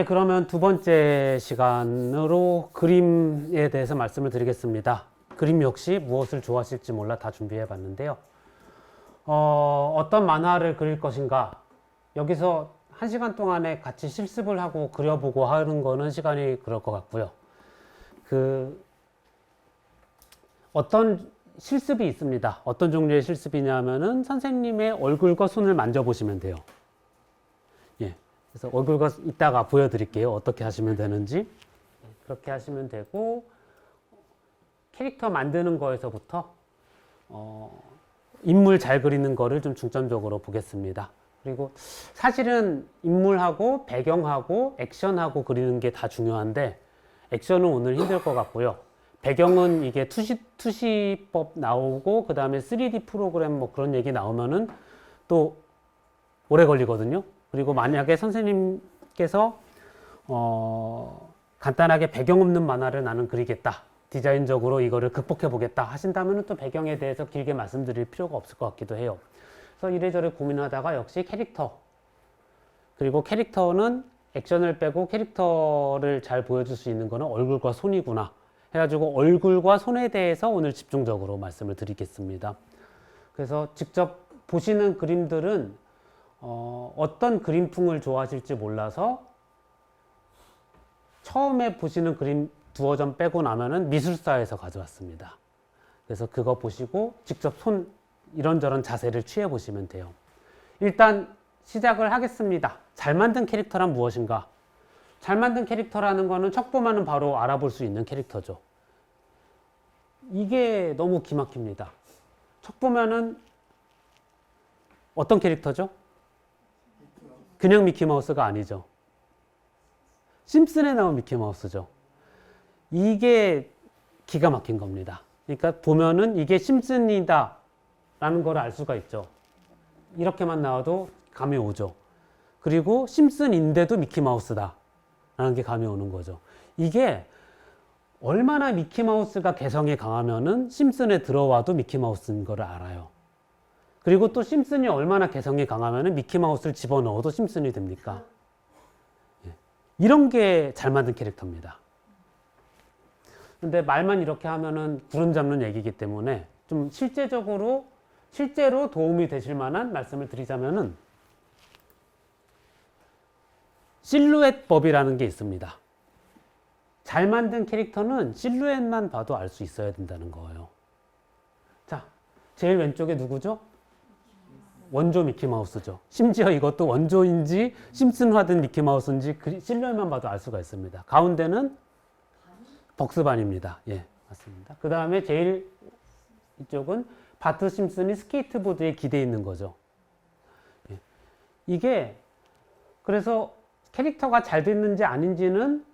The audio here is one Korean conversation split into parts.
네, 그러면 두 번째 시간으로 그림에 대해서 말씀을 드리겠습니다. 그림 역시 무엇을 좋아하실지 몰라 다 준비해 봤는데요. 어떤 만화를 그릴 것인가? 여기서 한 시간 동안에 같이 실습을 하고 그려보고 하는 거는 시간이 그럴 것 같고요. 어떤 실습이 있습니다. 어떤 종류의 실습이냐면은 선생님의 얼굴과 손을 만져보시면 돼요. 예. 그래서 얼굴과 이따가 보여드릴게요. 어떻게 하시면 되는지. 그렇게 하시면 되고, 캐릭터 만드는 거에서부터, 인물 잘 그리는 거를 좀 중점적으로 보겠습니다. 그리고 사실은 인물하고 배경하고 액션하고 그리는 게 다 중요한데, 액션은 오늘 힘들 것 같고요. 배경은 이게 투시법 나오고, 그 다음에 3D 프로그램 뭐 그런 얘기 나오면은 또 오래 걸리거든요. 그리고 만약에 선생님께서 간단하게 배경 없는 만화를 나는 그리겠다, 디자인적으로 이거를 극복해 보겠다 하신다면 또 배경에 대해서 길게 말씀드릴 필요가 없을 것 같기도 해요. 그래서 이래저래 고민하다가 역시 캐릭터, 그리고 캐릭터는 액션을 빼고 캐릭터를 잘 보여줄 수 있는 거는 얼굴과 손이구나 해가지고 얼굴과 손에 대해서 오늘 집중적으로 말씀을 드리겠습니다. 그래서 직접 보시는 그림들은 어떤 그림풍을 좋아하실지 몰라서 처음에 보시는 그림 두어 점 빼고 나면은 미술사에서 가져왔습니다. 그래서 그거 보시고 직접 손 이런저런 자세를 취해 보시면 돼요. 일단 시작을 하겠습니다. 잘 만든 캐릭터란 무엇인가? 잘 만든 캐릭터라는 거는 척 보면은 바로 알아볼 수 있는 캐릭터죠. 이게 너무 기막힙니다. 척 보면은 어떤 캐릭터죠? 그냥 미키마우스가 아니죠. 심슨에 나온 미키마우스죠. 이게 기가 막힌 겁니다. 그러니까 보면은 이게 심슨이다 라는 걸 알 수가 있죠. 이렇게만 나와도 감이 오죠. 그리고 심슨인데도 미키마우스다 라는 게 감이 오는 거죠. 이게 얼마나 미키마우스가 개성이 강하면은 심슨에 들어와도 미키마우스인 걸 알아요. 그리고 또 심슨이 얼마나 개성이 강하면은 미키마우스를 집어넣어도 심슨이 됩니까? 이런 게 잘 만든 캐릭터입니다. 근데 말만 이렇게 하면은 구름 잡는 얘기이기 때문에 좀 실제로 도움이 되실 만한 말씀을 드리자면은 실루엣법이라는 게 있습니다. 잘 만든 캐릭터는 실루엣만 봐도 알 수 있어야 된다는 거예요. 자, 제일 왼쪽에 누구죠? 원조 미키마우스죠. 심지어 이것도 원조인지 심슨화된 미키마우스인지 실루엣만 봐도 알 수가 있습니다. 가운데는 벅스반입니다. 예, 맞습니다. 그 다음에 제일 이쪽은 바트 심슨이 스케이트보드에 기대 있는 거죠. 예. 이게 그래서 캐릭터가 잘 됐는지 아닌지는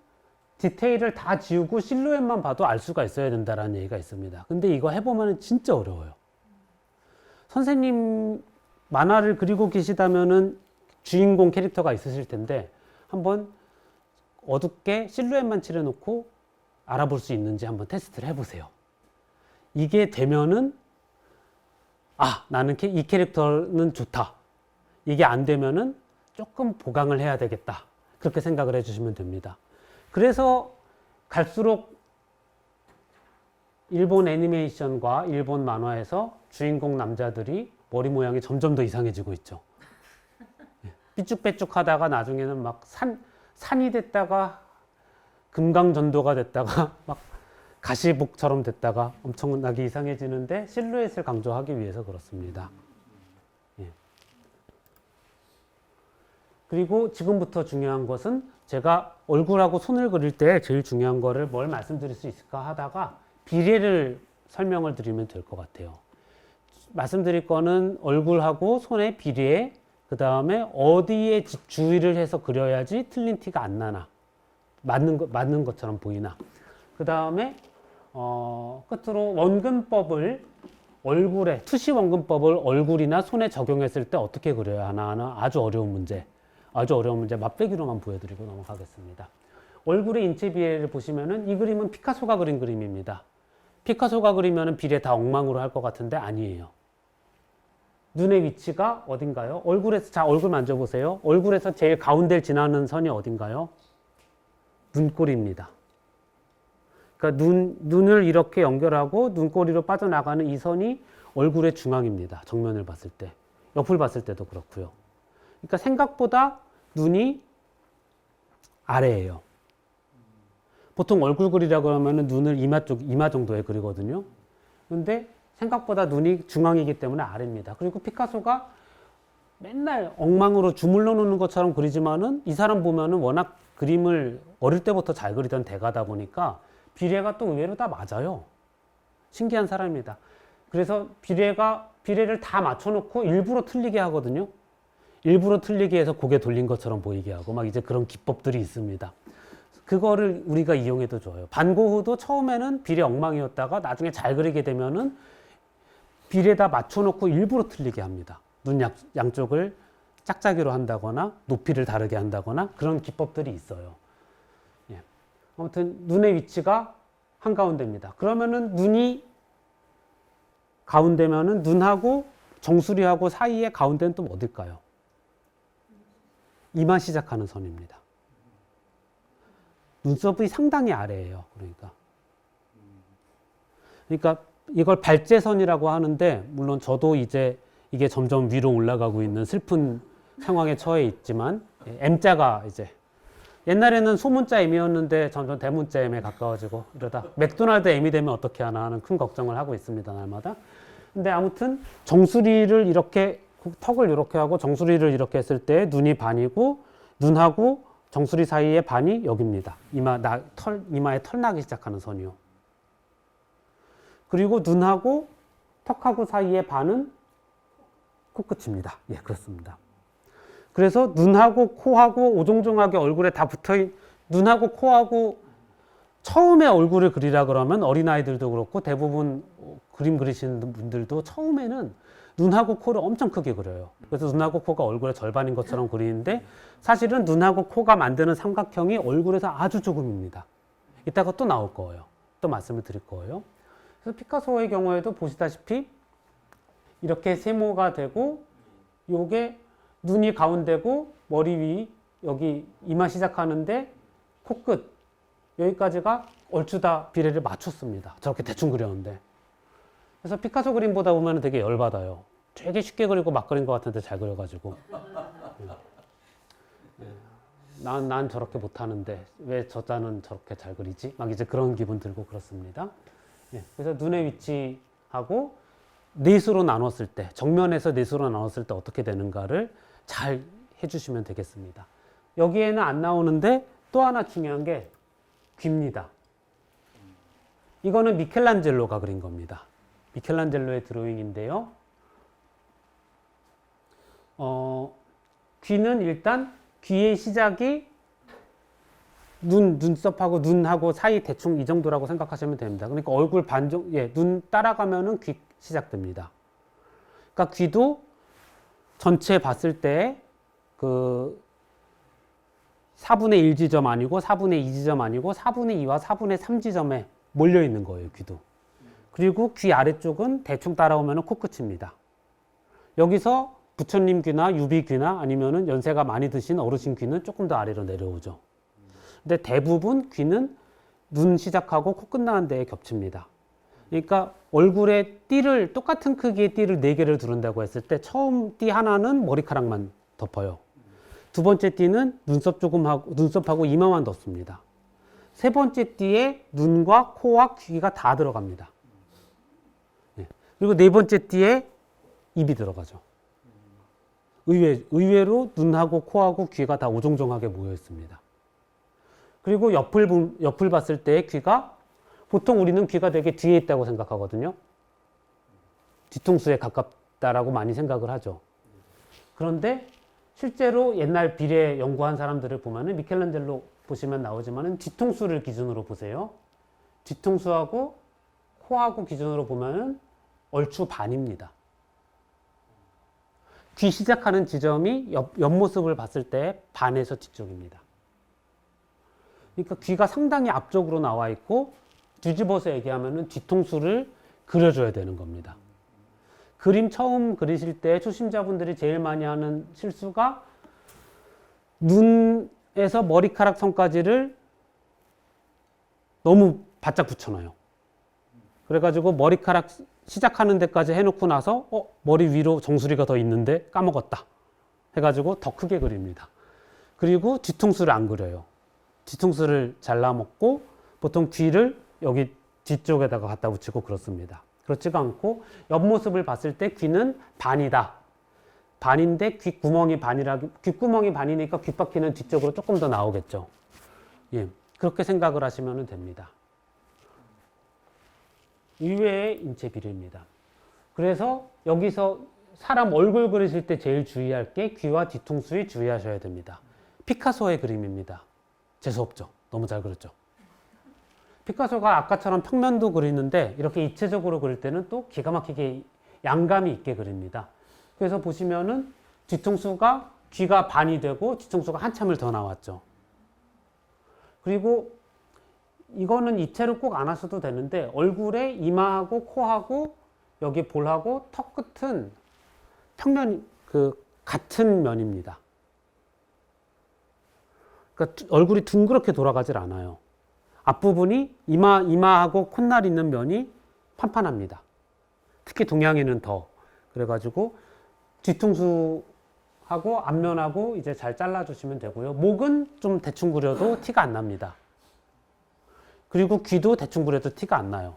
디테일을 다 지우고 실루엣만 봐도 알 수가 있어야 된다는 얘기가 있습니다. 근데 이거 해보면 진짜 어려워요. 선생님 만화를 그리고 계시다면은 주인공 캐릭터가 있으실 텐데 한번 어둡게 실루엣만 칠해놓고 알아볼 수 있는지 한번 테스트를 해보세요. 이게 되면은 나는 이 캐릭터는 좋다. 이게 안 되면은 조금 보강을 해야 되겠다. 그렇게 생각을 해주시면 됩니다. 그래서 갈수록 일본 애니메이션과 일본 만화에서 주인공 남자들이 머리 모양이 점점 더 이상해지고 있죠. 삐쭉빼쭉 하다가 나중에는 막 산이 됐다가 금강전도가 됐다가 막 가시복처럼 됐다가 엄청나게 이상해지는데 실루엣을 강조하기 위해서 그렇습니다. 예. 그리고 지금부터 중요한 것은 제가 얼굴하고 손을 그릴 때 제일 중요한 거를 뭘 말씀드릴 수 있을까 하다가 비례를 설명을 드리면 될 것 같아요. 말씀드릴 거는 얼굴하고 손의 비례, 그 다음에 어디에 주의를 해서 그려야지 틀린 티가 안 나나, 맞는 것처럼 보이나. 그 다음에 끝으로 원근법을 얼굴에, 투시 원근법을 얼굴이나 손에 적용했을 때 어떻게 그려야 하나 하는 아주 어려운 문제 맛배기로만 보여드리고 넘어가겠습니다. 얼굴의 인체 비례를 보시면은 이 그림은 피카소가 그린 그림입니다. 피카소가 그리면은 비례 다 엉망으로 할 것 같은데 아니에요. 눈의 위치가 어딘가요? 얼굴에서, 자, 얼굴 만져보세요. 얼굴에서 제일 가운데를 지나는 선이 어딘가요? 눈꼬리입니다. 그러니까 눈을 이렇게 연결하고 눈꼬리로 빠져나가는 이 선이 얼굴의 중앙입니다. 정면을 봤을 때. 옆을 봤을 때도 그렇고요. 그러니까 생각보다 눈이 아래예요. 보통 얼굴 그리라고 하면 눈을 이마 정도에 그리거든요. 근데 생각보다 눈이 중앙이기 때문에 아래입니다. 그리고 피카소가 맨날 엉망으로 주물러 놓는 것처럼 그리지만은 이 사람 보면은 워낙 그림을 어릴 때부터 잘 그리던 대가다 보니까 비례가 또 의외로 다 맞아요. 신기한 사람입니다. 그래서 비례를 다 맞춰놓고 일부러 틀리게 하거든요. 일부러 틀리게 해서 고개 돌린 것처럼 보이게 하고 막 이제 그런 기법들이 있습니다. 그거를 우리가 이용해도 좋아요. 반고흐도 처음에는 비례 엉망이었다가 나중에 잘 그리게 되면은 비례다 맞춰놓고 일부러 틀리게 합니다. 눈 양쪽을 짝짝이로 한다거나 높이를 다르게 한다거나 그런 기법들이 있어요. 예. 아무튼 눈의 위치가 한가운데입니다. 그러면은 눈이 가운데면은 눈하고 정수리하고 사이의 가운데는 또 어딜까요? 이마 시작하는 선입니다. 눈썹이 상당히 아래예요. 그러니까 이걸 발제선이라고 하는데 물론 저도 이제 이게 점점 위로 올라가고 있는 슬픈 상황에 처해 있지만 M자가 이제 옛날에는 소문자 M이었는데 점점 대문자 M에 가까워지고 이러다 맥도날드 M이 되면 어떻게 하나 하는 큰 걱정을 하고 있습니다. 날마다. 근데 아무튼 정수리를 이렇게 턱을 이렇게 하고 정수리를 이렇게 했을 때 눈이 반이고 눈하고 정수리 사이의 반이 여기입니다. 이마에 털 나기 시작하는 선이요. 그리고 눈하고 턱하고 사이의 반은 코끝입니다. 예, 그렇습니다. 그래서 눈하고 코하고 오종종하게 얼굴에 다 눈하고 코하고 처음에 얼굴을 그리라 그러면 어린아이들도 그렇고 대부분 그림 그리시는 분들도 처음에는 눈하고 코를 엄청 크게 그려요. 그래서 눈하고 코가 얼굴의 절반인 것처럼 그리는데 사실은 눈하고 코가 만드는 삼각형이 얼굴에서 아주 조금입니다. 이따가 또 나올 거예요. 또 말씀을 드릴 거예요. 그래서 피카소의 경우에도 보시다시피 이렇게 세모가 되고 요게 눈이 가운데고 머리 위 여기 이마 시작하는데 코끝 여기까지가 얼추 다 비례를 맞췄습니다. 저렇게 대충 그렸는데. 그래서 피카소 그림 보다 보면 되게 열받아요. 되게 쉽게 그리고 막 그린 것 같은데 잘 그려가지고. 난 저렇게 못하는데 왜 저자는 저렇게 잘 그리지? 막 이제 그런 기분 들고 그렇습니다. 그래서 눈의 위치하고 넷으로 나눴을 때, 정면에서 넷으로 나눴을 때 어떻게 되는가를 잘 해주시면 되겠습니다. 여기에는 안 나오는데 또 하나 중요한 게 귀입니다. 이거는 미켈란젤로가 그린 겁니다. 미켈란젤로의 드로잉인데요. 귀는 일단 귀의 시작이 눈썹하고 눈하고 사이 대충 이 정도라고 생각하시면 됩니다. 그러니까 얼굴 눈 따라가면은 귀 시작됩니다. 그러니까 귀도 전체 봤을 때 그 4분의 1 지점 아니고 4분의 2 지점 아니고 4분의 2와 4분의 3 지점에 몰려 있는 거예요, 귀도. 그리고 귀 아래쪽은 대충 따라오면 코끝입니다. 여기서 부처님 귀나 유비 귀나 아니면은 연세가 많이 드신 어르신 귀는 조금 더 아래로 내려오죠. 근데 대부분 귀는 눈 시작하고 코 끝나는 데에 겹칩니다. 그러니까 얼굴에 똑같은 크기의 띠를 4개를 두른다고 했을 때 처음 띠 하나는 머리카락만 덮어요. 두 번째 띠는 눈썹하고 이마만 덮습니다. 세 번째 띠에 눈과 코와 귀가 다 들어갑니다. 그리고 네 번째 띠에 입이 들어가죠. 의외로 눈하고 코하고 귀가 다 오종종하게 모여 있습니다. 그리고 옆을 봤을 때 귀가 보통 우리는 귀가 되게 뒤에 있다고 생각하거든요. 뒤통수에 가깝다라고 많이 생각을 하죠. 그런데 실제로 옛날 비례 연구한 사람들을 보면은 미켈란젤로 보시면 나오지만은 뒤통수를 기준으로 보세요. 뒤통수하고 코하고 기준으로 보면은 얼추 반입니다. 귀 시작하는 지점이 옆모습을 봤을 때 반에서 뒤쪽입니다. 그러니까 귀가 상당히 앞쪽으로 나와 있고 뒤집어서 얘기하면은 뒤통수를 그려줘야 되는 겁니다. 그림 처음 그리실 때 초심자분들이 제일 많이 하는 실수가 눈에서 머리카락 선까지를 너무 바짝 붙여놔요. 그래가지고 머리카락 시작하는 데까지 해놓고 나서 머리 위로 정수리가 더 있는데 까먹었다 해가지고 더 크게 그립니다. 그리고 뒤통수를 안 그려요. 뒤통수를 잘라먹고 보통 귀를 여기 뒤쪽에다가 갖다 붙이고 그렇습니다. 그렇지가 않고 옆모습을 봤을 때 귀는 반이다. 반인데 귓구멍이 귓구멍이 반이니까 귓바퀴는 뒤쪽으로 조금 더 나오겠죠. 예, 그렇게 생각을 하시면 됩니다. 이외의 인체 비례입니다. 그래서 여기서 사람 얼굴 그리실 때 제일 주의할 게 귀와 뒤통수에 주의하셔야 됩니다. 피카소의 그림입니다. 재수없죠? 너무 잘 그렸죠? 피카소가 아까처럼 평면도 그리는데 이렇게 입체적으로 그릴 때는 또 기가 막히게 양감이 있게 그립니다. 그래서 보시면은 뒤통수가 귀가 반이 되고 뒤통수가 한참을 더 나왔죠. 그리고 이거는 입체로 꼭 안 하셔도 되는데 얼굴에 이마하고 코하고 여기 볼하고 턱 끝은 평면 같은 면입니다. 그러니까 얼굴이 둥그렇게 돌아가질 않아요. 앞부분이 이마하고 콧날 있는 면이 판판합니다. 특히 동양인은 더. 그래가지고 뒤통수하고 앞면하고 이제 잘 잘라주시면 되고요. 목은 좀 대충 그려도 티가 안 납니다. 그리고 귀도 대충 그려도 티가 안 나요.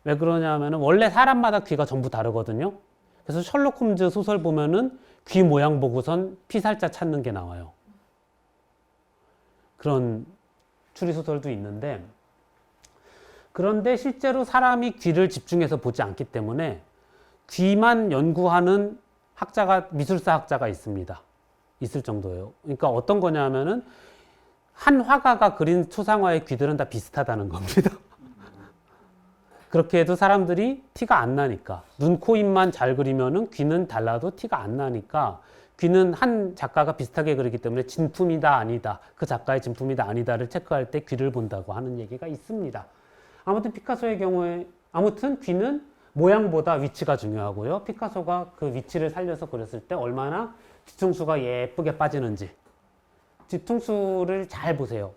왜 그러냐면 원래 사람마다 귀가 전부 다르거든요. 그래서 셜록 홈즈 소설 보면은 귀 모양 보고선 피살자 찾는 게 나와요. 그런 추리소설도 있는데, 그런데 실제로 사람이 귀를 집중해서 보지 않기 때문에 귀만 연구하는 미술사 학자가 있습니다. 있을 정도예요. 그러니까 어떤 거냐면은 한 화가가 그린 초상화의 귀들은 다 비슷하다는 겁니다. 그렇게 해도 사람들이 티가 안 나니까. 눈, 코, 입만 잘 그리면은 귀는 달라도 티가 안 나니까 귀는 한 작가가 비슷하게 그리기 때문에 진품이다 아니다, 그 작가의 진품이다 아니다를 체크할 때 귀를 본다고 하는 얘기가 있습니다. 아무튼 피카소의 경우에 귀는 모양보다 위치가 중요하고요. 피카소가 그 위치를 살려서 그렸을 때 얼마나 뒤통수가 예쁘게 빠지는지. 뒤통수를 잘 보세요.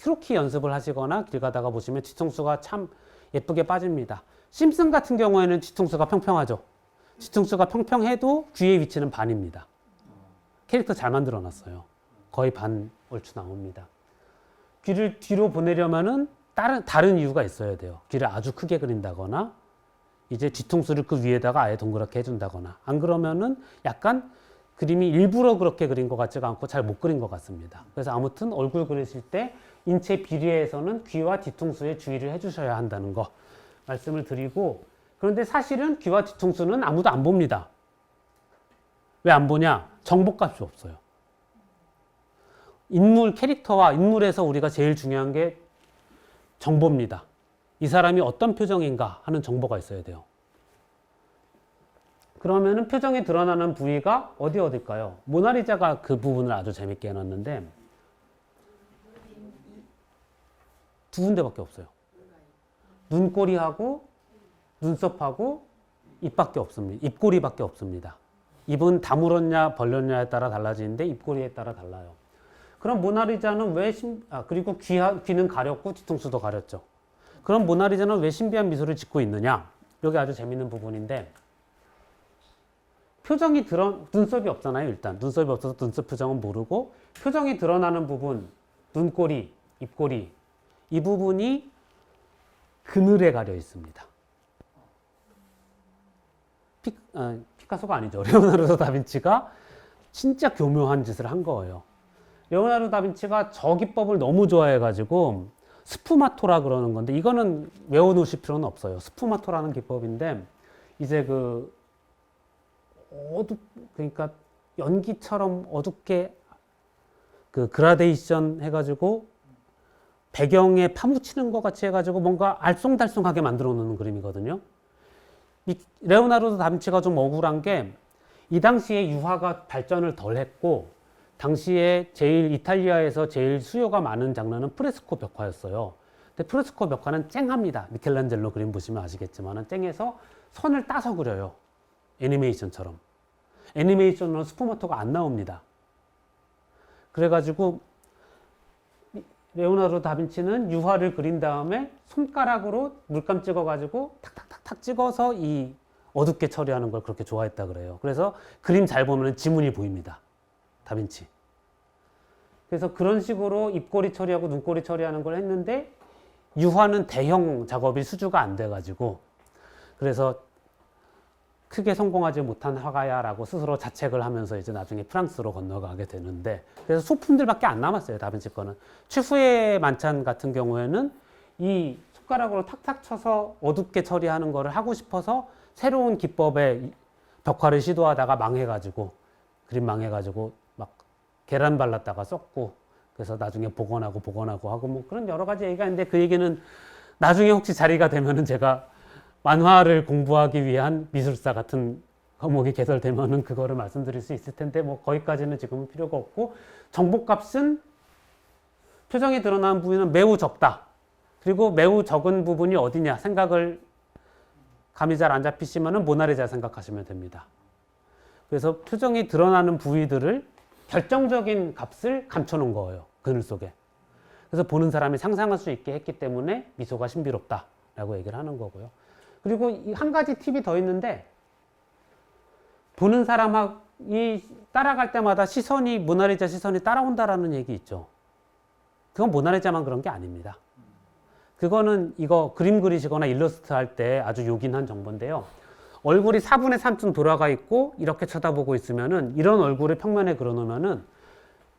크로키 연습을 하시거나 길 가다가 보시면 뒤통수가 참 예쁘게 빠집니다. 심슨 같은 경우에는 뒤통수가 평평하죠. 뒤통수가 평평해도 귀의 위치는 반입니다. 캐릭터 잘 만들어 놨어요. 거의 반 얼추 나옵니다. 귀를 뒤로 보내려면은 다른 이유가 있어야 돼요. 귀를 아주 크게 그린다거나 이제 뒤통수를 그 위에다가 아예 동그랗게 해준다거나, 안 그러면은 약간 그림이 일부러 그렇게 그린 것 같지가 않고 잘 못 그린 것 같습니다. 그래서 아무튼 얼굴 그리실 때 인체 비례에서는 귀와 뒤통수에 주의를 해주셔야 한다는 거 말씀을 드리고, 그런데 사실은 귀와 뒤통수는 아무도 안 봅니다. 왜 안 보냐? 정보값이 없어요. 캐릭터와 인물에서 우리가 제일 중요한 게 정보입니다. 이 사람이 어떤 표정인가 하는 정보가 있어야 돼요. 그러면은 표정이 드러나는 부위가 어딜까요? 모나리자가 그 부분을 아주 재밌게 해놨는데 두 군데밖에 없어요. 눈꼬리하고 눈썹하고 입밖에 없습니다. 입꼬리밖에 없습니다. 입은 다물었냐 벌렸냐에 따라 달라지는데 입꼬리에 따라 달라요. 그럼 모나리자는 그리고 귀는 가렸고 뒤통수도 가렸죠. 그럼 모나리자는 왜 신비한 미소를 짓고 있느냐? 여기 아주 재밌는 부분인데, 눈썹이 없잖아요. 일단 눈썹이 없어서 눈썹 표정은 모르고, 표정이 드러나는 부분, 눈꼬리, 입꼬리, 이 부분이 그늘에 가려 있습니다. 피카소가 아니죠. 레오나르도 다빈치가 진짜 교묘한 짓을 한 거예요. 레오나르도 다빈치가 저 기법을 너무 좋아해가지고 스푸마토라 그러는 건데, 이거는 외워놓으실 필요는 없어요. 스푸마토라는 기법인데, 이제 그러니까 연기처럼 어둡게 그라데이션 해가지고 배경에 파묻히는 것 같이 해가지고 뭔가 알쏭달쏭하게 만들어 놓는 그림이거든요. 레오나르도 다빈치가 좀 억울한 게, 이 당시에 유화가 발전을 덜 했고, 당시에 이탈리아에서 제일 수요가 많은 장르는 프레스코 벽화였어요. 근데 프레스코 벽화는 쨍합니다. 미켈란젤로 그림 보시면 아시겠지만 쨍해서 선을 따서 그려요. 애니메이션처럼. 애니메이션으로 스푸마토가 안 나옵니다. 그래가지고 레오나르도 다빈치는 유화를 그린 다음에 손가락으로 물감 찍어가지고 탁탁탁탁 찍어서 이 어둡게 처리하는 걸 그렇게 좋아했다 그래요. 그래서 그림 잘 보면 지문이 보입니다. 다빈치. 그래서 그런 식으로 입꼬리 처리하고 눈꼬리 처리하는 걸 했는데 유화는 대형 작업이 수주가 안 돼가지고 그래서 크게 성공하지 못한 화가야라고 스스로 자책을 하면서 이제 나중에 프랑스로 건너가게 되는데 그래서 소품들밖에 안 남았어요. 다빈치 거는. 최후의 만찬 같은 경우에는 이 손가락으로 탁탁 쳐서 어둡게 처리하는 거를 하고 싶어서 새로운 기법의 벽화를 시도하다가 망해가지고 그림 망해가지고 막 계란 발랐다가 썼고 그래서 나중에 복원하고 하고 뭐 그런 여러 가지 얘기가 있는데 그 얘기는 나중에 혹시 자리가 되면은 제가 만화를 공부하기 위한 미술사 같은 과목이 개설되면은 그거를 말씀드릴 수 있을 텐데 뭐 거기까지는 지금은 필요가 없고 정보값은 표정이 드러나는 부분은 매우 적다. 그리고 매우 적은 부분이 어디냐 생각을 감이 잘 안 잡히시면은 모나리자 생각하시면 됩니다. 그래서 표정이 드러나는 부위들을 결정적인 값을 감춰놓은 거예요. 그늘 속에. 그래서 보는 사람이 상상할 수 있게 했기 때문에 미소가 신비롭다라고 얘기를 하는 거고요. 그리고 한 가지 팁이 더 있는데 보는 사람이 따라갈 때마다 시선이 모나리자 시선이 따라온다라는 얘기 있죠. 그건 모나리자만 그런 게 아닙니다. 그거는 이거 그림 그리시거나 일러스트 할 때 아주 요긴한 정보인데요. 얼굴이 4분의 3쯤 돌아가 있고 이렇게 쳐다보고 있으면은 이런 얼굴을 평면에 그려놓으면은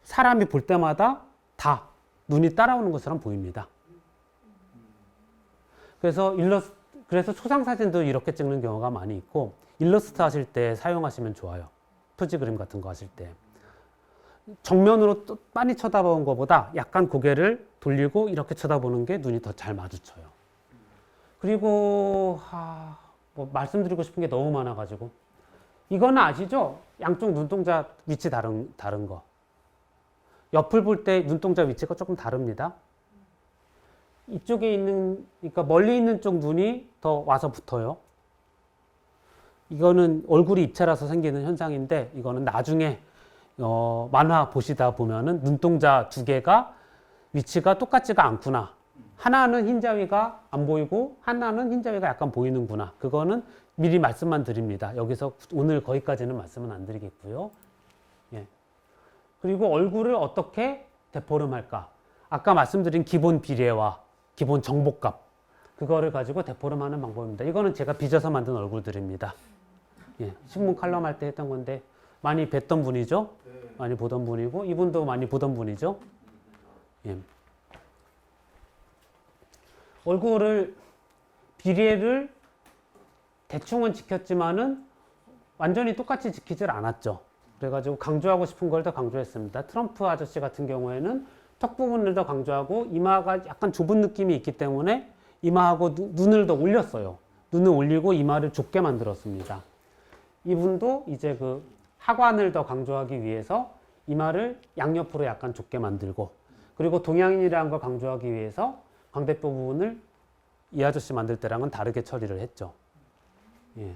사람이 볼 때마다 다 눈이 따라오는 것처럼 보입니다. 그래서 초상사진도 이렇게 찍는 경우가 많이 있고 일러스트 하실 때 사용하시면 좋아요. 표지 그림 같은 거 하실 때. 정면으로 또 빤히 쳐다보는 것보다 약간 고개를 돌리고 이렇게 쳐다보는 게 눈이 더 잘 마주쳐요. 그리고 뭐 말씀드리고 싶은 게 너무 많아가지고 이거는 아시죠? 양쪽 눈동자 위치 다른 거. 옆을 볼 때 눈동자 위치가 조금 다릅니다. 이쪽에 있는, 그러니까 멀리 있는 쪽 눈이 더 와서 붙어요. 이거는 얼굴이 입체라서 생기는 현상인데 이거는 나중에 만화 보시다 보면은 눈동자 두 개가 위치가 똑같지가 않구나. 하나는 흰자위가 안 보이고 하나는 흰자위가 약간 보이는구나. 그거는 미리 말씀만 드립니다. 여기서 오늘 거기까지는 말씀은 안 드리겠고요. 예. 그리고 얼굴을 어떻게 데포름할까? 아까 말씀드린 기본 비례와 기본 정보값 그거를 가지고 데포름하는 방법입니다. 이거는 제가 빚어서 만든 얼굴들입니다. 예. 신문 칼럼 할 때 했던 건데 많이 뵀던 분이죠? 많이 보던 분이고 이분도 많이 보던 분이죠? 예. 얼굴을 비례를 대충은 지켰지만은 완전히 똑같이 지키질 않았죠. 그래가지고 강조하고 싶은 걸 더 강조했습니다. 트럼프 아저씨 같은 경우에는 턱 부분을 더 강조하고 이마가 약간 좁은 느낌이 있기 때문에 이마하고 눈을 더 올렸어요. 눈을 올리고 이마를 좁게 만들었습니다. 이분도 이제 그 하관을 더 강조하기 위해서 이마를 양옆으로 약간 좁게 만들고 그리고 동양인이라는 걸 강조하기 위해서 광대뼈 부분을 이 아저씨 만들 때랑은 다르게 처리를 했죠. 예.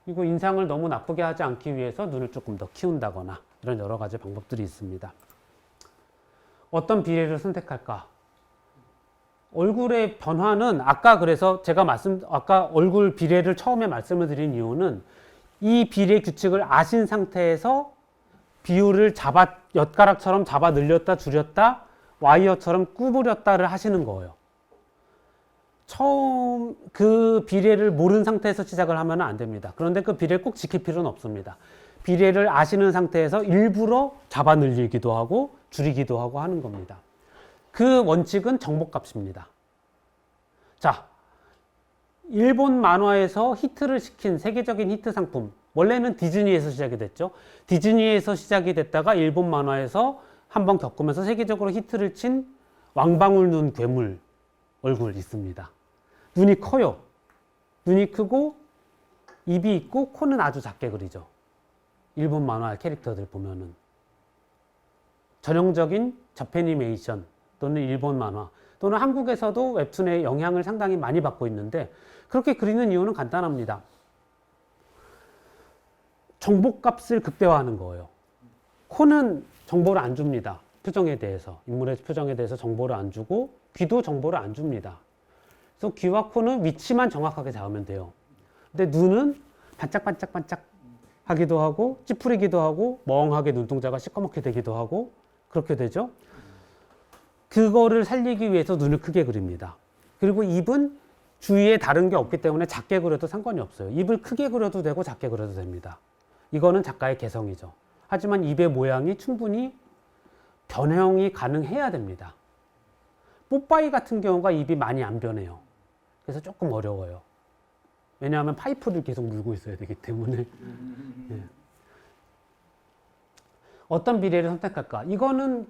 그리고 인상을 너무 나쁘게 하지 않기 위해서 눈을 조금 더 키운다거나 이런 여러 가지 방법들이 있습니다. 어떤 비례를 선택할까? 얼굴의 변화는 그래서 제가 아까 얼굴 비례를 처음에 말씀을 드린 이유는 이 비례 규칙을 아신 상태에서 비율을 엿가락처럼 잡아 늘렸다 줄였다 와이어처럼 구부렸다를 하시는 거예요. 처음 그 비례를 모르는 상태에서 시작을 하면 안 됩니다. 그런데 그 비례를 꼭 지킬 필요는 없습니다. 비례를 아시는 상태에서 일부러 잡아 늘리기도 하고 줄이기도 하고 하는 겁니다. 그 원칙은 정보값입니다. 자, 일본 만화에서 히트를 시킨 세계적인 히트 상품. 원래는 디즈니에서 시작이 됐죠. 디즈니에서 시작이 됐다가 일본 만화에서 한번 겪으면서 세계적으로 히트를 친 왕방울 눈 괴물 얼굴 있습니다. 눈이 커요. 눈이 크고 입이 있고 코는 아주 작게 그리죠. 일본 만화 캐릭터들 보면은 전형적인 저패니메이션 또는 일본 만화 또는 한국에서도 웹툰의 영향을 상당히 많이 받고 있는데 그렇게 그리는 이유는 간단합니다. 정보값을 극대화하는 거예요. 코는 정보를 안 줍니다. 표정에 대해서, 인물의 표정에 대해서 정보를 안 주고 귀도 정보를 안 줍니다. 그래서 귀와 코는 위치만 정확하게 잡으면 돼요. 근데 눈은 반짝반짝반짝 하기도 하고 찌푸리기도 하고 멍하게 눈동자가 시커멓게 되기도 하고 그렇게 되죠. 그거를 살리기 위해서 눈을 크게 그립니다. 그리고 입은 주위에 다른 게 없기 때문에 작게 그려도 상관이 없어요. 입을 크게 그려도 되고 작게 그려도 됩니다. 이거는 작가의 개성이죠. 하지만 입의 모양이 충분히 변형이 가능해야 됩니다. 뽀빠이 같은 경우가 입이 많이 안 변해요. 그래서 조금 어려워요. 왜냐하면 파이프를 계속 물고 있어야 되기 때문에. 예. 어떤 비례를 선택할까? 이거는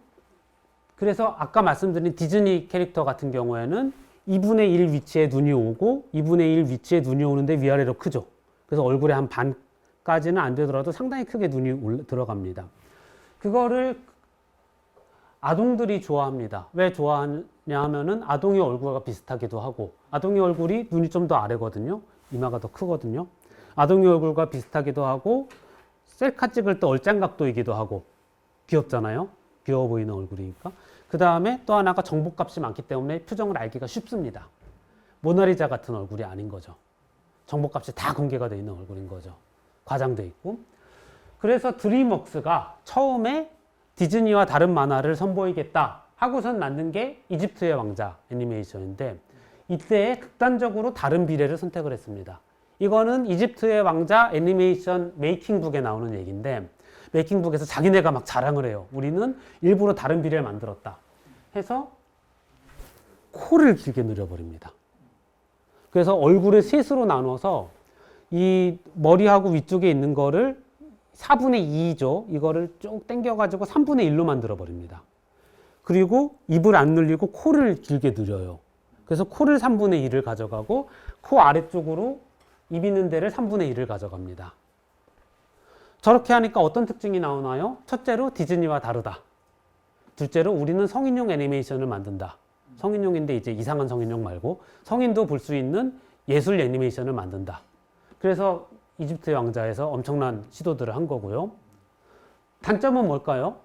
그래서 아까 말씀드린 디즈니 캐릭터 같은 경우에는 2분의 1 위치에 눈이 오고 2분의 1 위치에 눈이 오는데 위아래로 크죠. 그래서 얼굴에 한 반까지는 안 되더라도 상당히 크게 눈이 들어갑니다. 그거를 아동들이 좋아합니다. 왜 좋아하냐 하면은 아동의 얼굴과 비슷하기도 하고 아동의 얼굴이 눈이 좀 더 아래거든요. 이마가 더 크거든요. 아동의 얼굴과 비슷하기도 하고 셀카 찍을 때 얼짱각도이기도 하고 귀엽잖아요. 귀여워 보이는 얼굴이니까. 그 다음에 또 하나가 정보값이 많기 때문에 표정을 알기가 쉽습니다. 모나리자 같은 얼굴이 아닌 거죠. 정보값이 다 공개가 되어 있는 얼굴인 거죠. 과장돼 있고. 그래서 드림웍스가 처음에 디즈니와 다른 만화를 선보이겠다 하고선 만든 게 이집트의 왕자 애니메이션인데 이때 극단적으로 다른 비례를 선택을 했습니다. 이거는 이집트의 왕자 애니메이션 메이킹북에 나오는 얘기인데 메이킹북에서 자기네가 막 자랑을 해요. 우리는 일부러 다른 비례를 만들었다 해서 코를 길게 늘려버립니다. 그래서 얼굴을 셋으로 나눠서 이 머리하고 위쪽에 있는 거를 4분의 2죠. 이거를 쭉 당겨가지고 3분의 1로 만들어버립니다. 그리고 입을 안 늘리고 코를 길게 늘려요. 그래서 코를 3분의 1을 가져가고 코 아래쪽으로 입 있는 데를 3분의 1을 가져갑니다. 저렇게 하니까 어떤 특징이 나오나요? 첫째로 디즈니와 다르다. 둘째로 우리는 성인용 애니메이션을 만든다. 성인용인데 이제 이상한 성인용 말고 성인도 볼 수 있는 예술 애니메이션을 만든다. 그래서 이집트의 왕자에서 엄청난 시도들을 한 거고요. 단점은 뭘까요?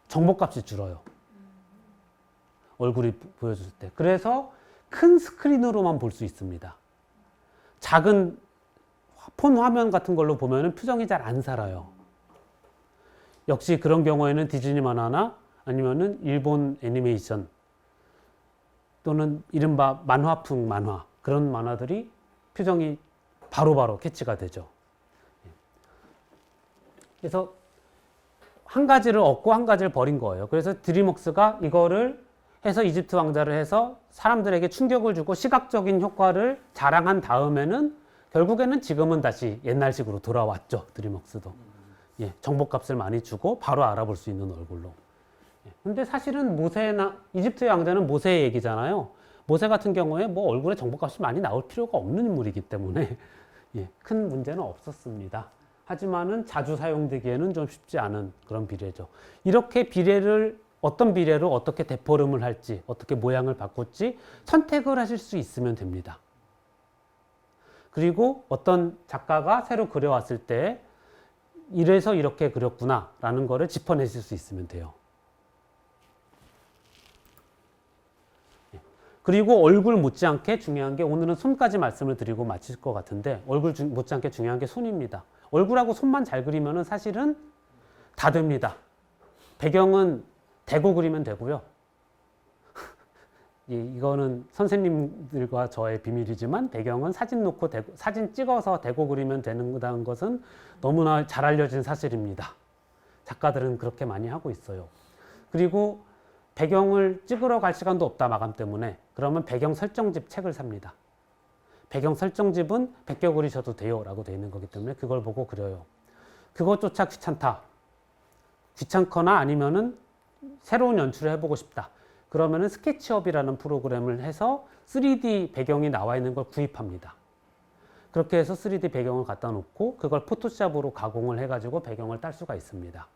정보값이 줄어요. 얼굴이 보여줄 때. 그래서 큰 스크린으로만 볼 수 있습니다. 작은 폰 화면 같은 걸로 보면 표정이 잘 안 살아요. 역시 그런 경우에는 디즈니 만화나 아니면은 일본 애니메이션 또는 이른바 만화풍 만화 그런 만화들이 표정이 바로바로 캐치가 되죠. 그래서 한 가지를 얻고 한 가지를 버린 거예요. 그래서 드림웍스가 이거를 해서 이집트 왕자를 해서 사람들에게 충격을 주고 시각적인 효과를 자랑한 다음에는 결국에는 지금은 다시 옛날식으로 돌아왔죠. 드림웍스도. 예, 정보값을 많이 주고 바로 알아볼 수 있는 얼굴로. 예, 근데 사실은 모세나 이집트의 왕자는 모세의 얘기잖아요. 모세 같은 경우에 뭐 얼굴에 정보값이 많이 나올 필요가 없는 인물이기 때문에 예, 큰 문제는 없었습니다. 하지만은 자주 사용되기에는 좀 쉽지 않은 그런 비례죠. 이렇게 비례를 어떤 비례로 어떻게 데포름을 할지 어떻게 모양을 바꿀지 선택을 하실 수 있으면 됩니다. 그리고 어떤 작가가 새로 그려왔을 때 이래서 이렇게 그렸구나 라는 거를 짚어내실 수 있으면 돼요. 그리고 얼굴 못지않게 중요한 게 오늘은 손까지 말씀을 드리고 마칠 것 같은데 얼굴 못지않게 중요한 게 손입니다. 얼굴하고 손만 잘 그리면 사실은 다 됩니다. 배경은 대고 그리면 되고요. 이거는 선생님들과 저의 비밀이지만 배경은 사진 놓고 사진 찍어서 대고 그리면 되는다는 것은 너무나 잘 알려진 사실입니다. 작가들은 그렇게 많이 하고 있어요. 그리고 배경을 찍으러 갈 시간도 없다 마감 때문에 그러면 배경 설정집 책을 삽니다. 배경 설정집은 베껴 그리셔도 돼요 라고 되어 있는 거기 때문에 그걸 보고 그려요. 그것조차 귀찮다. 귀찮거나 아니면은 새로운 연출을 해보고 싶다. 그러면은 스케치업이라는 프로그램을 해서 3D 배경이 나와 있는 걸 구입합니다. 그렇게 해서 3D 배경을 갖다 놓고 그걸 포토샵으로 가공을 해가지고 배경을 딸 수가 있습니다.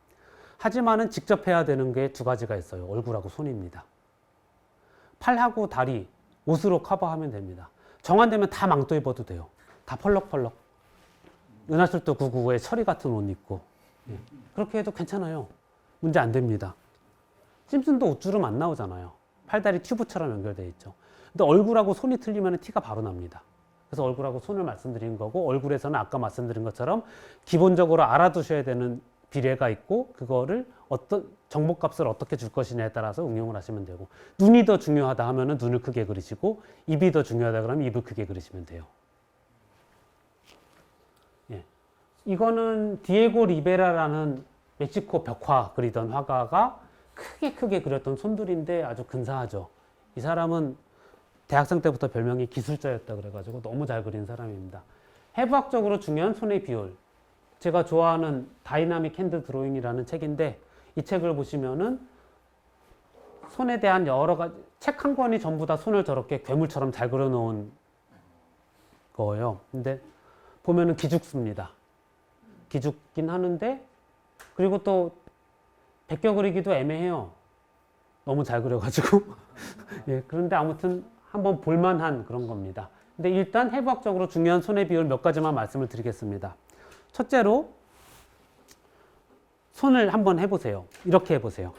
하지만은 직접 해야 되는 게 두 가지가 있어요. 얼굴하고 손입니다. 팔하고 다리, 옷으로 커버하면 됩니다. 정 안 되면 다 망토 입어도 돼요. 다 펄럭펄럭. 은하철도 999에 철이 같은 옷 입고. 예. 그렇게 해도 괜찮아요. 문제 안 됩니다. 심슨도 옷주름 안 나오잖아요. 팔다리 튜브처럼 연결되어 있죠. 근데 얼굴하고 손이 틀리면 티가 바로 납니다. 그래서 얼굴하고 손을 말씀드린 거고, 얼굴에서는 아까 말씀드린 것처럼 기본적으로 알아두셔야 되는 비례가 있고, 그거를 어떤 정보값을 어떻게 줄 것이냐에 따라서 응용을 하시면 되고, 눈이 더 중요하다 하면은 눈을 크게 그리시고, 입이 더 중요하다 그러면 입을 크게 그리시면 돼요. 예. 이거는 디에고 리베라라는 멕시코 벽화 그리던 화가가 크게 그렸던 손들인데 아주 근사하죠. 이 사람은 대학생 때부터 별명이 기술자였다 그래가지고 너무 잘 그린 사람입니다. 해부학적으로 중요한 손의 비율. 제가 좋아하는 다이나믹 핸드 드로잉이라는 책인데, 이 책을 보시면은 손에 대한 여러 가지, 책 한 권이 전부 다 손을 저렇게 괴물처럼 잘 그려놓은 거예요. 근데 보면은 기죽습니다. 기죽긴 하는데, 그리고 또 베껴 그리기도 애매해요. 너무 잘 그려가지고. 예, 그런데 아무튼 한번 볼만한 그런 겁니다. 근데 일단 해부학적으로 중요한 손의 비율 몇 가지만 말씀을 드리겠습니다. 첫째로 손을 한번 해보세요. 이렇게 해보세요.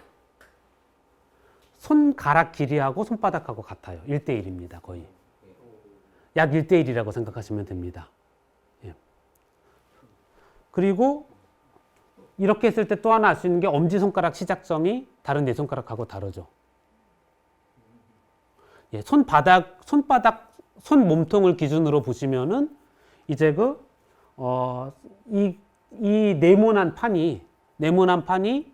손가락 길이하고 손바닥하고 같아요. 1대1입니다. 거의. 약 1대1이라고 생각하시면 됩니다. 예. 그리고 이렇게 했을 때 또 하나 알 수 있는 게 엄지손가락 시작점이 다른 네 손가락하고 다르죠. 예, 손바닥, 손 몸통을 기준으로 보시면은 이제 이 네모난 판이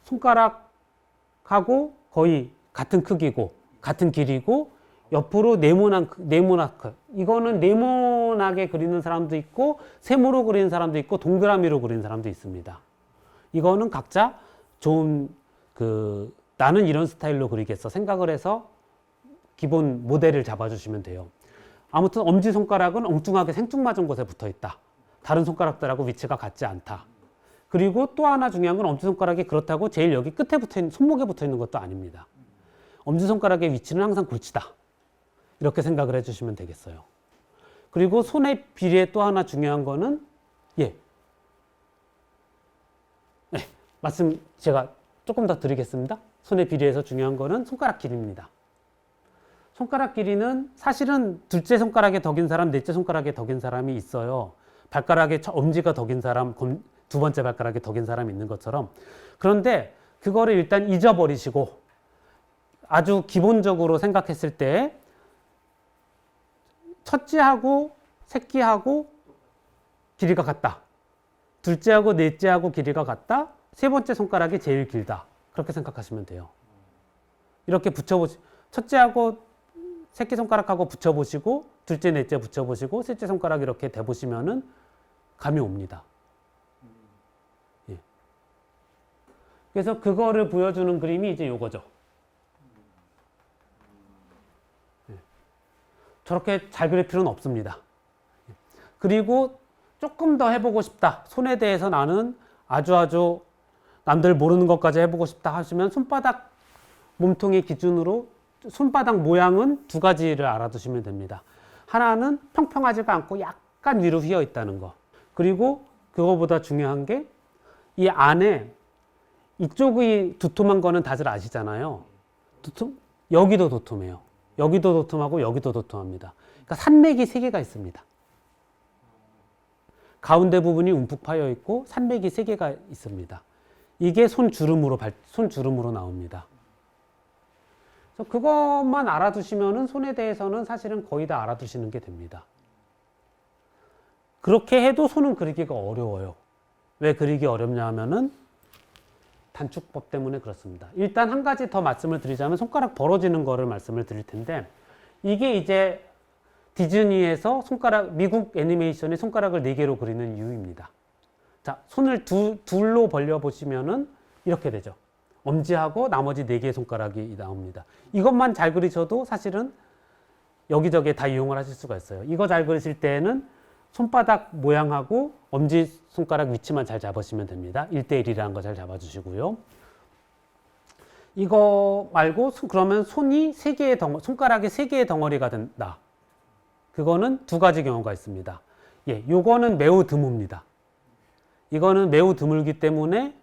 손가락하고 거의 같은 크기고 같은 길이고 옆으로 네모나게 이거는 네모나게 그리는 사람도 있고 세모로 그리는 사람도 있고 동그라미로 그리는 사람도 있습니다. 이거는 각자 좋은 나는 이런 스타일로 그리겠어 생각을 해서 기본 모델을 잡아주시면 돼요. 아무튼 엄지손가락은 엉뚱하게 생뚱맞은 곳에 붙어 있다. 다른 손가락들하고 위치가 같지 않다. 그리고 또 하나 중요한 건 엄지손가락이 그렇다고 제일 여기 끝에 붙어 있는, 손목에 붙어 있는 것도 아닙니다. 엄지손가락의 위치는 항상 골치다. 이렇게 생각을 해주시면 되겠어요. 그리고 손의 비례 또 하나 중요한 거는, 말씀 제가 조금 더 드리겠습니다. 손의 비례에서 중요한 거는 손가락 길이입니다. 손가락 길이는 사실은 둘째 손가락에 더 긴 사람, 넷째 손가락에 더 긴 사람이 있어요. 발가락에 엄지가 더 긴 사람, 두 번째 발가락에 더 긴 사람이 있는 것처럼. 그런데 그거를 일단 잊어버리시고 아주 기본적으로 생각했을 때 첫째하고 새끼하고 길이가 같다. 둘째하고 넷째하고 길이가 같다. 세 번째 손가락이 제일 길다. 그렇게 생각하시면 돼요. 이렇게 첫째하고 새끼손가락하고 붙여보시고 둘째, 넷째 붙여보시고 셋째 손가락 이렇게 대보시면은 감이 옵니다. 예. 그래서 그거를 보여주는 그림이 이제 요거죠. 예. 저렇게 잘 그릴 필요는 없습니다. 그리고 조금 더 해보고 싶다. 손에 대해서 나는 아주 남들 모르는 것까지 해보고 싶다 하시면 손바닥 몸통의 기준으로 손바닥 모양은 두 가지를 알아두시면 됩니다. 하나는 평평하지가 않고 약간 위로 휘어 있다는 거. 그리고 그거보다 중요한 게 이 안에 이쪽이 두툼한 거는 다들 아시잖아요. 여기도 도톰해요. 여기도 도톰하고 여기도 도톰합니다. 그러니까 산맥이 세 개가 있습니다. 가운데 부분이 움푹 파여 있고 산맥이 세 개가 있습니다. 이게 손주름으로 나옵니다. 그래서 그것만 알아두시면은 손에 대해서는 사실은 거의 다 알아두시는 게 됩니다. 그렇게 해도 손은 그리기가 어려워요. 왜 그리기 어렵냐 하면은 단축법 때문에 그렇습니다. 일단 한 가지 더 말씀을 드리자면 손가락 벌어지는 거를 말씀을 드릴 텐데, 이게 이제 디즈니에서 미국 애니메이션의 손가락을 4개로 그리는 이유입니다. 자, 손을 둘로 벌려보시면은 이렇게 되죠. 엄지하고 나머지 4개의 손가락이 나옵니다. 이것만 잘 그리셔도 사실은 여기저기에 다 이용을 하실 수가 있어요. 이거 잘 그리실 때는 손바닥 모양하고 엄지손가락 위치만 잘 잡으시면 됩니다. 1대1이라는 거 잘 잡아주시고요. 이거 말고 그러면 손가락이 3개의 덩어리가 된다. 그거는 두 가지 경우가 있습니다. 요거는 매우 드뭅니다. 이거는 매우 드물기 때문에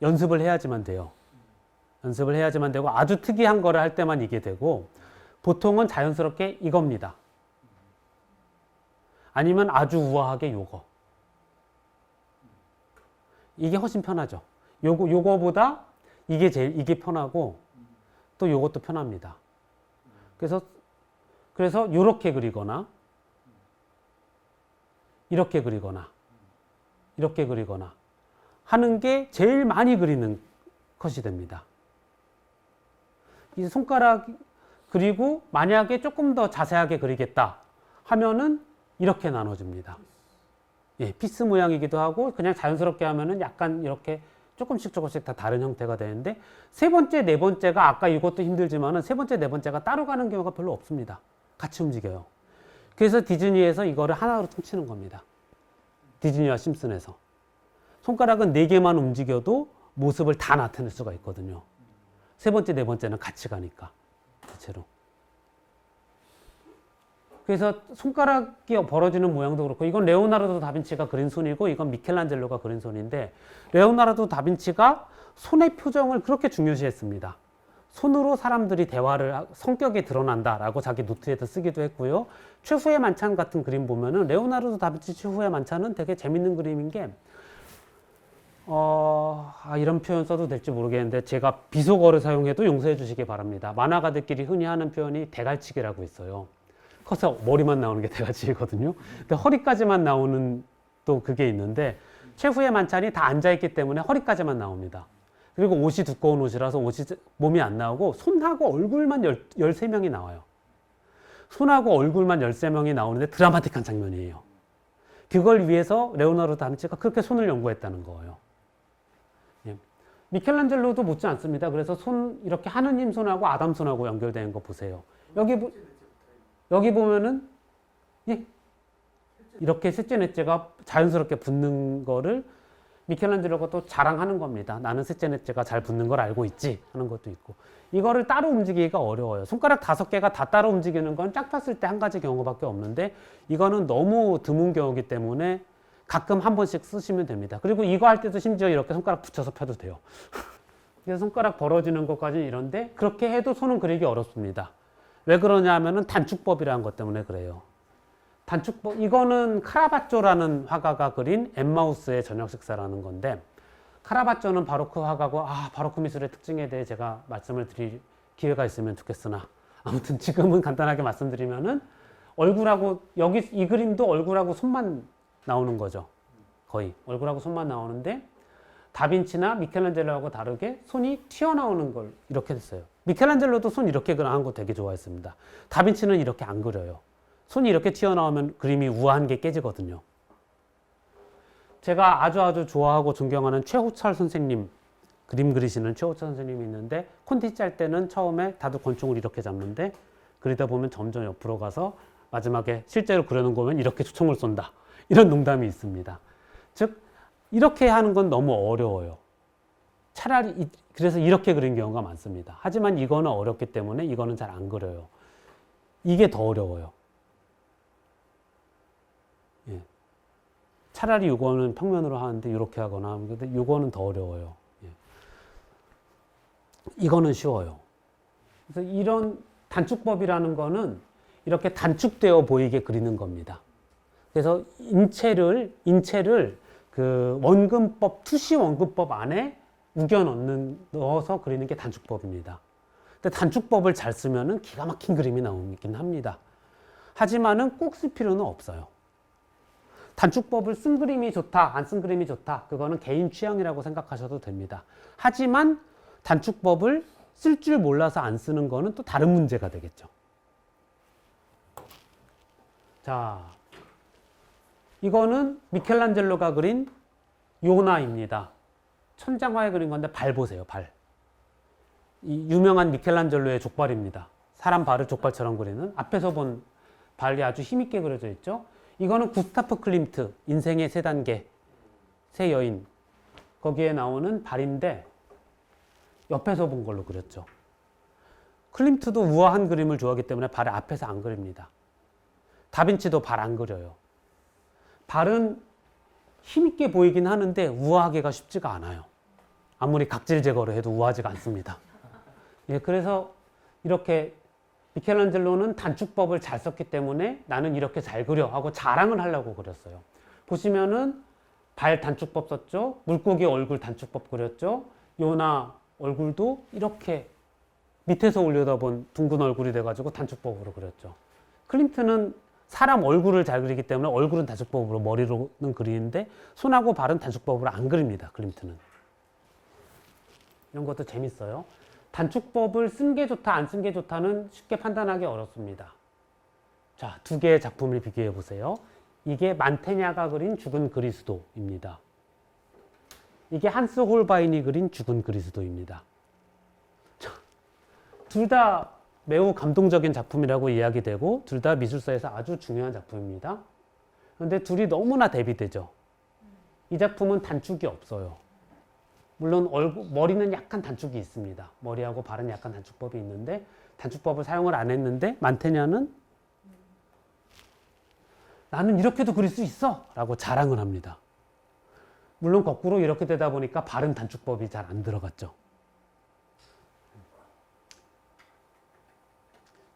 연습을 해야지만 돼요. 연습을 해야지만 되고 아주 특이한 거를 할 때만 이게 되고 보통은 자연스럽게 이겁니다. 아니면 아주 우아하게 요거. 이게 훨씬 편하죠. 요거보다 이게 편하고 또 요것도 편합니다. 그래서 요렇게 그리거나 이렇게 그리거나 이렇게 그리거나 하는 게 제일 많이 그리는 컷이 됩니다. 이 손가락 그리고 만약에 조금 더 자세하게 그리겠다 하면은 이렇게 나눠집니다. 예, 피스 모양이기도 하고 그냥 자연스럽게 하면은 약간 이렇게 조금씩 다 다른 형태가 되는데 세 번째, 네 번째가 아까 이것도 힘들지만은 세 번째, 네 번째가 따로 가는 경우가 별로 없습니다. 같이 움직여요. 그래서 디즈니에서 이거를 하나로 퉁치는 겁니다. 디즈니와 심슨에서. 손가락은 네 개만 움직여도 모습을 다 나타낼 수가 있거든요. 세 번째, 네 번째는 같이 가니까. 대체로. 그래서 손가락이 벌어지는 모양도 그렇고 이건 레오나르도 다빈치가 그린 손이고 이건 미켈란젤로가 그린 손인데 레오나르도 다빈치가 손의 표정을 그렇게 중요시했습니다. 손으로 사람들이 대화를 성격이 드러난다라고 자기 노트에도 쓰기도 했고요. 최후의 만찬 같은 그림 보면은 레오나르도 다빈치 최후의 만찬은 되게 재밌는 그림인 게 이런 표현 써도 될지 모르겠는데 제가 비속어를 사용해도 용서해 주시기 바랍니다. 만화가들끼리 흔히 하는 표현이 대갈치기라고 있어요. 커서 머리만 나오는 게 대갈치기거든요. 근데 허리까지만 나오는 또 그게 있는데 최후의 만찬이 다 앉아있기 때문에 허리까지만 나옵니다. 그리고 옷이 두꺼운 옷이라서 몸이 안 나오고 손하고 얼굴만 13명이 나와요. 손하고 얼굴만 13명이 나오는데 드라마틱한 장면이에요. 그걸 위해서 레오나르도 다빈치가 그렇게 손을 연구했다는 거예요. 예. 미켈란젤로도 못지 않습니다. 그래서 이렇게 하느님 손하고 아담 손하고 연결되는 거 보세요. 여기 보면은 예, 이렇게 셋째 넷째가 자연스럽게 붙는 거를 미켈란젤로가 또 자랑하는 겁니다. 나는 셋째 넷째가 잘 붙는 걸 알고 있지 하는 것도 있고 이거를 따로 움직이기가 어려워요. 손가락 5개가 다 따로 움직이는 건 짝 폈을 때 한 가지 경우밖에 없는데 이거는 너무 드문 경우이기 때문에 가끔 한 번씩 쓰시면 됩니다. 그리고 이거 할 때도 심지어 이렇게 손가락 붙여서 펴도 돼요. 그래서 손가락 벌어지는 것까지 이런데 그렇게 해도 손은 그리기 어렵습니다. 왜 그러냐 하면은 단축법이라는 것 때문에 그래요. 단축법, 이거는 카라바쪼라는 화가가 그린 엠마우스의 저녁 식사라는 건데 카라바쪼는 바로크 화가고 바로크 미술의 특징에 대해 제가 말씀을 드릴 기회가 있으면 좋겠으나 아무튼 지금은 간단하게 말씀드리면은 얼굴하고 여기 이 그림도 얼굴하고 손만 나오는 거죠. 거의 얼굴하고 손만 나오는데 다빈치나 미켈란젤로하고 다르게 손이 튀어나오는 걸 이렇게 했어요. 미켈란젤로도 손 이렇게 그리는 거 되게 좋아했습니다. 다빈치는 이렇게 안 그려요. 손이 이렇게 튀어나오면 그림이 우아한 게 깨지거든요. 제가 아주 좋아하고 존경하는 최호철 선생님, 그림 그리시는 최호철 선생님이 있는데 콘티 짤 때는 처음에 다들 권총을 이렇게 잡는데 그리다 보면 점점 옆으로 가서 마지막에 실제로 그려놓은 거면 이렇게 총을 쏜다. 이런 농담이 있습니다. 즉 이렇게 하는 건 너무 어려워요. 차라리 그래서 이렇게 그린 경우가 많습니다. 하지만 이거는 어렵기 때문에 이거는 잘 안 그려요. 이게 더 어려워요. 예. 차라리 이거는 평면으로 하는데 이렇게 하거나 근데 이거는 더 어려워요. 예. 이거는 쉬워요. 그래서 이런 단축법이라는 거는 이렇게 단축되어 보이게 그리는 겁니다. 그래서 인체를 그 원근법, 투시 원근법 안에 넣어서 그리는 게 단축법입니다. 근데 단축법을 잘 쓰면은 기가 막힌 그림이 나오긴 합니다. 하지만은 꼭 쓸 필요는 없어요. 단축법을 쓴 그림이 좋다, 안 쓴 그림이 좋다. 그거는 개인 취향이라고 생각하셔도 됩니다. 하지만 단축법을 쓸 줄 몰라서 안 쓰는 거는 또 다른 문제가 되겠죠. 자, 이거는 미켈란젤로가 그린 요나입니다. 천장화에 그린 건데 발 보세요, 발. 이 유명한 미켈란젤로의 족발입니다. 사람 발을 족발처럼 그리는 앞에서 본 발이 아주 힘있게 그려져 있죠. 이거는 구스타프 클림트, 인생의 세 단계, 세 여인. 거기에 나오는 발인데 옆에서 본 걸로 그렸죠. 클림트도 우아한 그림을 좋아하기 때문에 발을 앞에서 안 그립니다. 다빈치도 발 안 그려요. 발은 힘있게 보이긴 하는데 우아하기가 쉽지가 않아요. 아무리 각질 제거를 해도 우아하지가 않습니다. 예, 그래서 이렇게 미켈란젤로는 단축법을 잘 썼기 때문에 나는 이렇게 잘 그려 하고 자랑을 하려고 그렸어요. 보시면은 발 단축법 썼죠. 물고기 얼굴 단축법 그렸죠. 요나 얼굴도 이렇게 밑에서 올려다본 둥근 얼굴이 돼가지고 단축법으로 그렸죠. 클림트는 사람 얼굴을 잘 그리기 때문에 얼굴은 단축법으로 머리로는 그리는데 손하고 발은 단축법으로 안 그립니다. 클림트는. 이런 것도 재밌어요. 단축법을 쓴 게 좋다, 안 쓴 게 좋다는 쉽게 판단하기 어렵습니다. 자, 두 개의 작품을 비교해 보세요. 이게 만테냐가 그린 죽은 그리스도입니다. 이게 한스 홀바인이 그린 죽은 그리스도입니다. 둘 다 매우 감동적인 작품이라고 이야기되고 둘 다 미술사에서 아주 중요한 작품입니다. 그런데 둘이 너무나 대비되죠. 이 작품은 단축이 없어요. 물론 머리는 약간 단축이 있습니다. 머리하고 발은 약간 단축법이 있는데 단축법을 사용을 안 했는데 만테냐는 나는 이렇게도 그릴 수 있어! 라고 자랑을 합니다. 물론 거꾸로 이렇게 되다 보니까 발은 단축법이 잘 안 들어갔죠.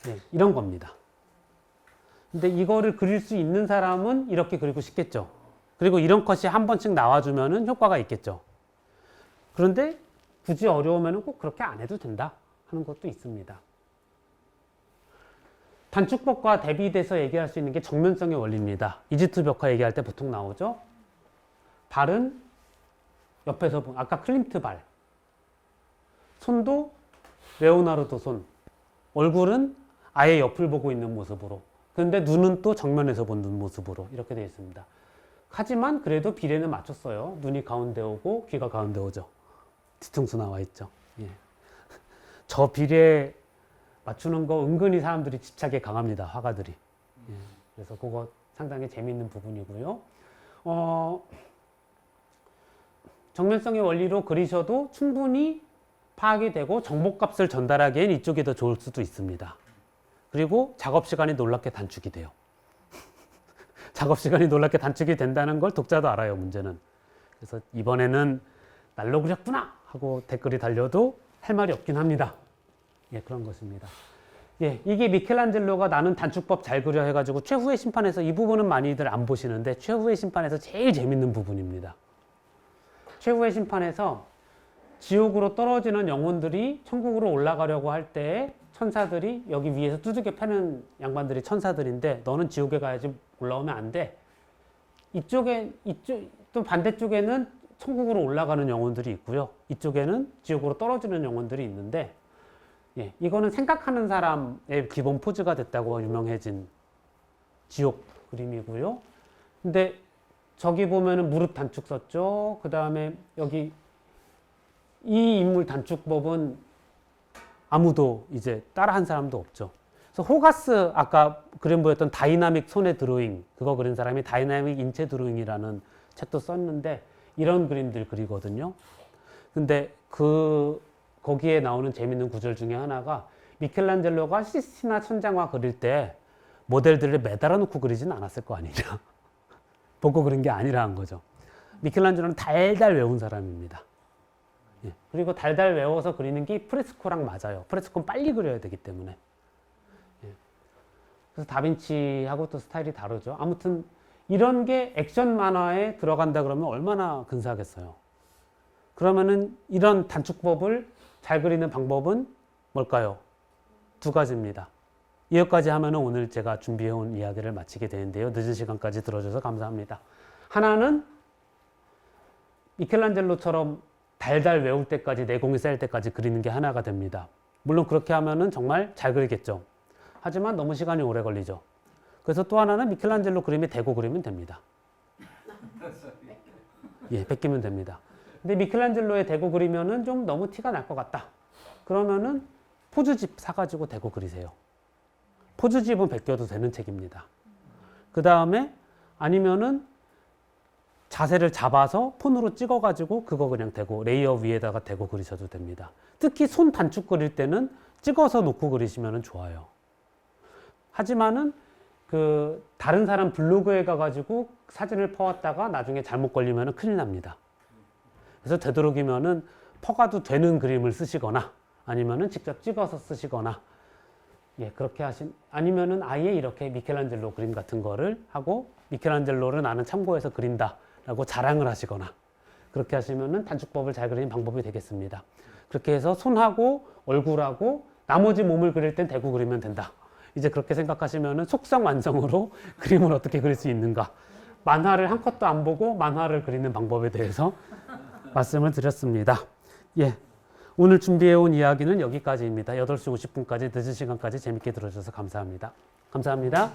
네, 이런 겁니다. 근데 이거를 그릴 수 있는 사람은 이렇게 그리고 싶겠죠. 그리고 이런 컷이 한 번씩 나와주면 효과가 있겠죠. 그런데 굳이 어려우면 꼭 그렇게 안 해도 된다 하는 것도 있습니다. 단축법과 대비돼서 얘기할 수 있는 게 정면성의 원리입니다. 이집트 벽화 얘기할 때 보통 나오죠. 발은 옆에서 아까 클림트 발, 손도 레오나르도 손, 얼굴은 아예 옆을 보고 있는 모습으로, 그런데 눈은 또 정면에서 보는 모습으로 이렇게 되어 있습니다. 하지만 그래도 비례는 맞췄어요. 눈이 가운데 오고 귀가 가운데 오죠. 뒤통수 나와 있죠. 예. 저 비례 맞추는 거 은근히 사람들이 집착에 강합니다. 화가들이. 예. 그래서 그거 상당히 재미있는 부분이고요. 정면성의 원리로 그리셔도 충분히 파악이 되고 정보값을 전달하기엔 이쪽이 더 좋을 수도 있습니다. 그리고 작업 시간이 놀랍게 단축이 돼요. 작업 시간이 놀랍게 단축이 된다는 걸 독자도 알아요, 문제는. 그래서 이번에는 날로 그렸구나 하고 댓글이 달려도 할 말이 없긴 합니다. 예, 그런 것입니다. 예, 이게 미켈란젤로가 나는 단축법 잘 그려 해가지고 최후의 심판에서 이 부분은 많이들 안 보시는데 최후의 심판에서 제일 재밌는 부분입니다. 최후의 심판에서 지옥으로 떨어지는 영혼들이 천국으로 올라가려고 할 때 천사들이 여기 위에서 두들겨 패는 양반들이 천사들인데 너는 지옥에 가야지 올라오면 안 돼. 또 반대쪽에는 천국으로 올라가는 영혼들이 있고요. 이쪽에는 지옥으로 떨어지는 영혼들이 있는데 예, 이거는 생각하는 사람의 기본 포즈가 됐다고 유명해진 지옥 그림이고요. 근데 저기 보면은 무릎 단축 썼죠. 그 다음에 여기 이 인물 단축법은 아무도 이제 따라한 사람도 없죠. 그래서 호가스 아까 그림 보였던 다이나믹 손의 드로잉 그거 그린 사람이 다이나믹 인체 드로잉이라는 책도 썼는데 이런 그림들 그리거든요. 근데 거기에 나오는 재밌는 구절 중에 하나가 미켈란젤로가 시스티나 천장화 그릴 때 모델들을 매달아 놓고 그리진 않았을 거 아니냐. 보고 그린 게 아니라는 거죠. 미켈란젤로는 달달 외운 사람입니다. 예. 그리고 달달 외워서 그리는 게 프레스코랑 맞아요. 프레스코는 빨리 그려야 되기 때문에. 예. 그래서 다빈치하고 또 스타일이 다르죠. 아무튼 이런 게 액션 만화에 들어간다 그러면 얼마나 근사하겠어요. 그러면은 이런 단축법을 잘 그리는 방법은 뭘까요? 두 가지입니다. 여기까지 하면은 오늘 제가 준비해온 이야기를 마치게 되는데요. 늦은 시간까지 들어줘서 감사합니다. 하나는 미켈란젤로처럼 달달 외울 때까지 내공이 쌓일 때까지 그리는 게 하나가 됩니다. 물론 그렇게 하면은 정말 잘 그리겠죠. 하지만 너무 시간이 오래 걸리죠. 그래서 또 하나는 미켈란젤로 그림이 대고 그리면 됩니다. 예, 베끼면 됩니다. 근데 미켈란젤로의 대고 그리면은 좀 너무 티가 날 것 같다. 그러면은 포즈집 사가지고 대고 그리세요. 포즈집은 베껴도 되는 책입니다. 그 다음에 아니면은 자세를 잡아서 폰으로 찍어가지고 그거 그냥 대고 레이어 위에다가 대고 그리셔도 됩니다. 특히 손 단축 그릴 때는 찍어서 놓고 그리시면 좋아요. 하지만은 다른 사람 블로그에 가가지고 사진을 퍼왔다가 나중에 잘못 걸리면 큰일 납니다. 그래서 되도록이면은 퍼가도 되는 그림을 쓰시거나 아니면은 직접 찍어서 쓰시거나 예, 그렇게 아니면은 아예 이렇게 미켈란젤로 그림 같은 거를 하고 미켈란젤로를 나는 참고해서 그린다라고 자랑을 하시거나 그렇게 하시면은 단축법을 잘 그리는 방법이 되겠습니다. 그렇게 해서 손하고 얼굴하고 나머지 몸을 그릴 땐 대고 그리면 된다. 이제 그렇게 생각하시면은 속성 완성으로 그림을 어떻게 그릴 수 있는가. 만화를 한 컷도 안 보고 만화를 그리는 방법에 대해서 말씀을 드렸습니다. 예. 오늘 준비해온 이야기는 여기까지입니다. 8시 50분까지 늦은 시간까지 재밌게 들어주셔서 감사합니다. 감사합니다.